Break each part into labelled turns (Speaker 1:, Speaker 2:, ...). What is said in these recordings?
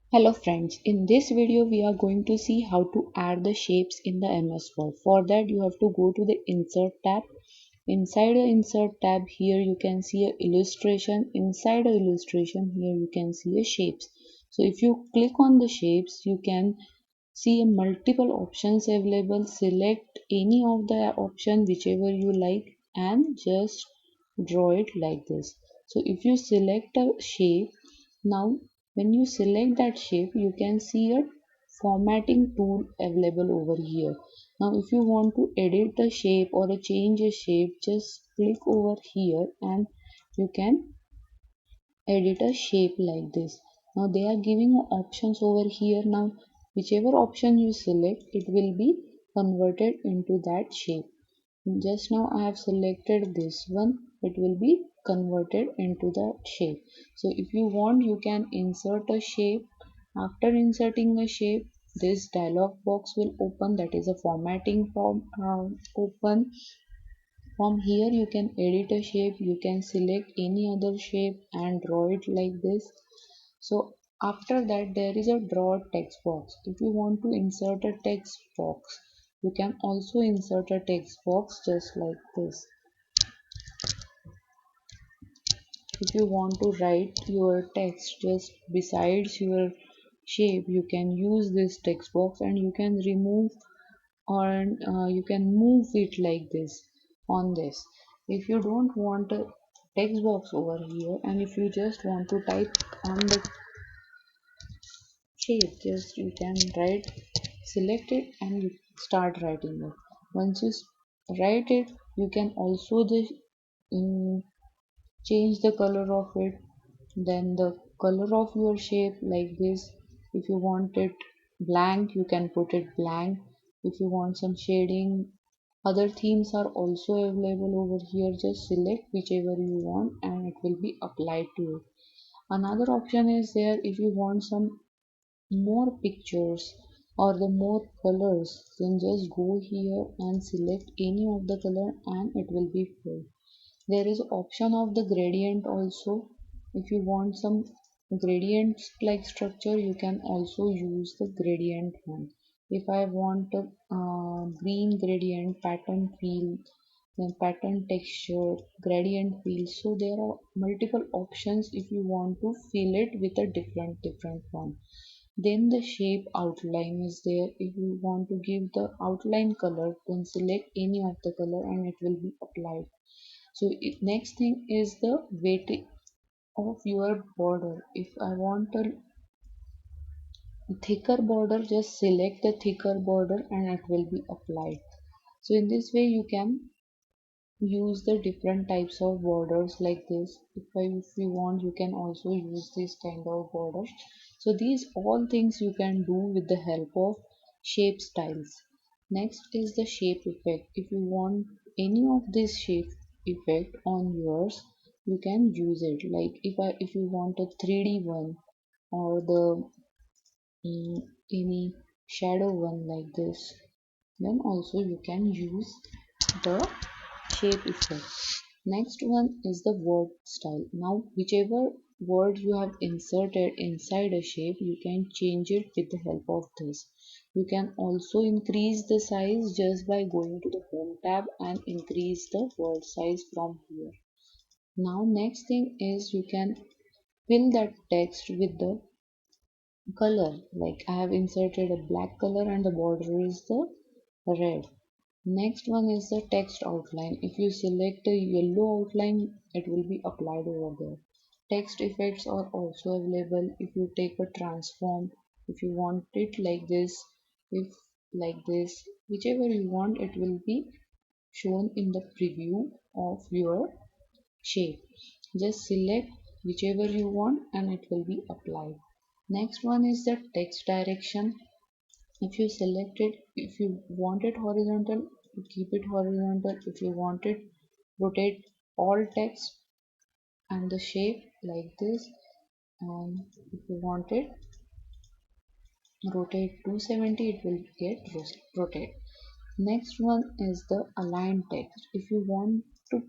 Speaker 1: Hello friends, in this video we are going to see how to add the shapes in the MS Word. For that you have to go to the Insert tab. Inside the Insert tab here you can see a illustration. Inside the illustration here you can see a shapes. So if you click on the shapes you can see a multiple options available. Select any of the option whichever you like and just draw it like this. So if you select a shape, now when you select that shape you can see a formatting tool available over here. Now if you want to edit the shape or change a shape, just click over here and you can edit a shape like this. Now they are giving options over here. Now whichever option you select, it will be converted into that shape. Just now I have selected this one, it will be converted into the shape. So if you want you can insert a shape. After inserting a shape, this dialog box will open, that is a formatting form open. From here you can edit a shape, you can select any other shape and draw it like this. So after that there is a draw text box. If you want to insert a text box, you can also insert a text box just like this. If you want to write your text just besides your shape, you can use this text box and you can remove or you can move it like this on this. If you don't want a text box over here and if you just want to type on the shape, just you can write, select it and you start writing it. Once you write it, you can also just mm, change the color of it, then the color of your shape like this. If you want it blank you can put it blank. If you want some shading, other themes are also available over here. Just select whichever you want and it will be applied to it. Another option is there, if you want some more pictures or the more colors, then just go here and select any of the color and it will be full. There is option of the gradient also. If you want some gradients like structure, you can also use the gradient one. If I want a green gradient, pattern fill, then pattern texture, gradient fill. So there are multiple options if you want to fill it with a different one. Then the shape outline is there. If you want to give the outline color, then select any of the color and it will be applied. So next thing is the weight of your border. If I want a thicker border, just select the thicker border and it will be applied. So in this way you can use the different types of borders like this. If you want you can also use this kind of border. So these all things you can do with the help of shape styles. Next is the shape effect. If you want any of this shape effect on yours, you can use it. Like if you want a 3D one or the any shadow one like this, then also you can use the shape effect. Next one is the word style. Now whichever word you have inserted inside a shape, you can change it with the help of this. You can also increase the size just by going to the home tab and increase the word size from here. Now next thing is you can fill that text with the color. Like I have inserted a black color and the border is the red. Next one is the text outline. If you select a yellow outline, it will be applied over there. Text effects are also available. If you take a transform, if you want it like this, if like this, whichever you want, it will be shown in the preview of your shape. Just select whichever you want and it will be applied. Next one is the text direction. If you select it, if you want it horizontal, you keep it horizontal. If you want it rotate all text and the shape like this, and if you want it rotate 270, it will get rotate. Next one is the align text. If you want to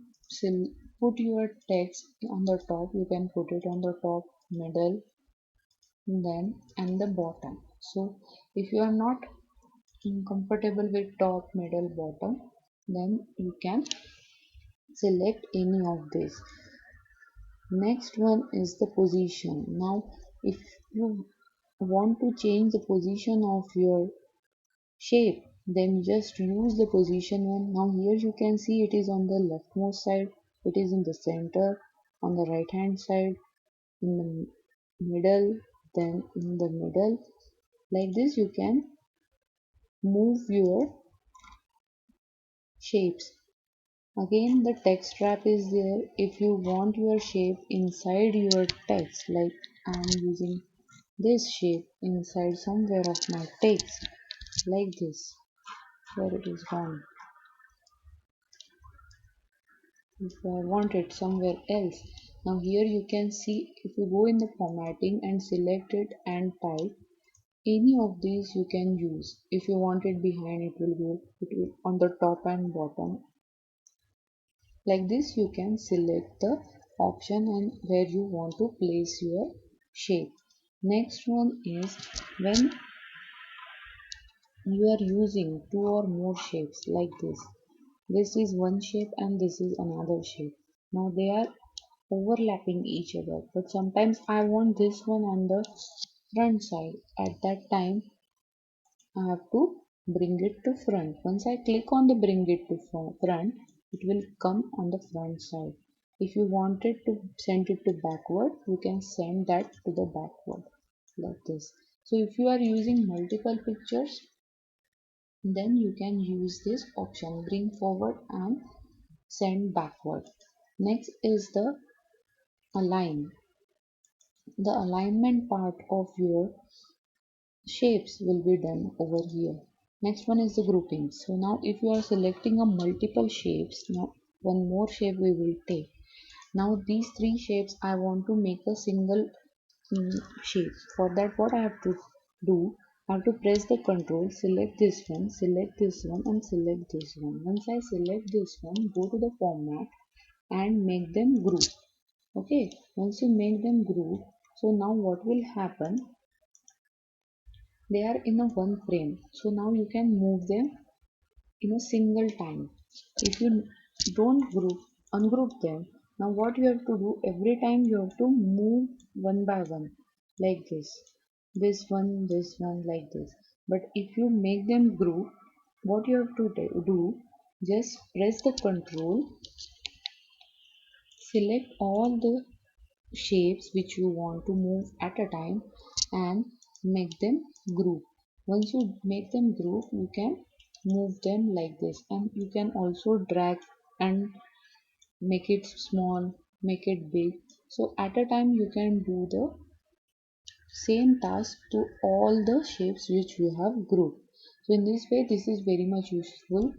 Speaker 1: put your text on the top, you can put it on the top, middle, then and the bottom. So if you are not comfortable with top, middle, bottom, then you can select any of this. Next one is the position. Now if you want to change the position of your shape, then just use the position one. Now here you can see it is on the leftmost side, it is in the center, on the right hand side, in the middle, then in the middle. Like this you can move your shapes. Again the text wrap is there. If you want your shape inside your text, like I am using this shape inside somewhere of my text, like this, where it is gone. If I want it somewhere else. Now here you can see, if you go in the formatting and select it and type, any of these you can use. If you want it behind, it will on the top and bottom. Like this you can select the option and where you want to place your shape. Next one is when you are using two or more shapes like this. This is one shape and this is another shape. Now they are overlapping each other, but sometimes I want this one on the front side. At that time I have to bring it to front. Once I click on the bring it to front, it will come on the front side. If you wanted to send it to backward, you can send that to the backward like this. So if you are using multiple pictures, then you can use this option, bring forward and send backward. Next is the align. The alignment part of your shapes will be done over here. Next one is the grouping. So now if you are selecting a multiple shapes, now one more shape we will take. Now these three shapes I want to make a single shape. For that what I have to do, I have to press the control, select this one, select this one and select this one. Once I select this one, go to the format and make them group. Okay, once you make them group, so now what will happen, they are in a one frame, so now you can move them in a single time. If you don't ungroup them, now what you have to do, every time you have to move one by one like this one like this. But if you make them group, what you have to do, just press the control, select all the shapes which you want to move at a time and make them group. Once you make them group, you can move them like this, and you can also drag and make it small, make it big. So at a time you can do the same task to all the shapes which you have grouped. So in this way this is very much useful.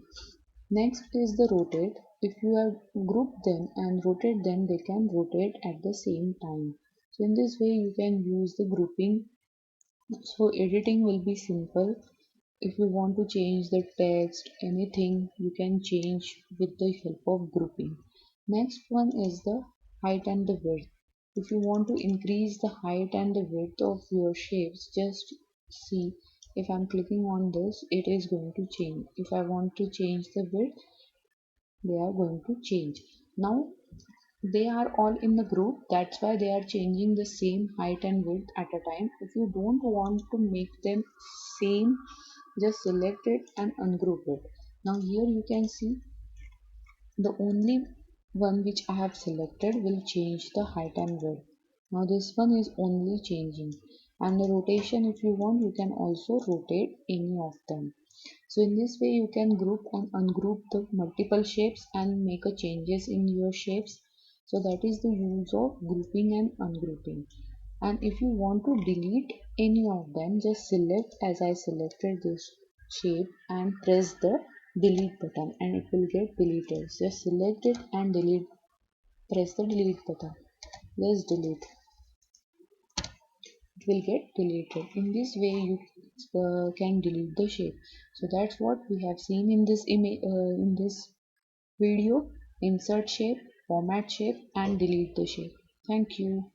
Speaker 1: Next is the rotate. If you have grouped them and rotate them, they can rotate at the same time. So in this way you can use the grouping. So editing will be simple. If you want to change the text, anything you can change with the help of grouping. Next one is the height and the width. If you want to increase the height and the width of your shapes, just see, if I'm clicking on this, it is going to change. If I want to change the width, they are going to change. Now they are all in the group, that's why they are changing the same height and width at a time. If you don't want to make them same, just select it and ungroup it. Now here you can see the only one which I have selected will change the height and width. Now this one is only changing, and the rotation, if you want, you can also rotate any of them. So in this way you can group and ungroup the multiple shapes and make a changes in your shapes. So that is the use of grouping and ungrouping. And if you want to delete any of them, just select as I selected this shape and press the delete button and it will get deleted. Just select it and delete, press the delete button. Let's delete, it will get deleted. In this way you can delete the shape. So that's what we have seen in this image, in this video: insert shape, format shape and delete the shape. Thank you.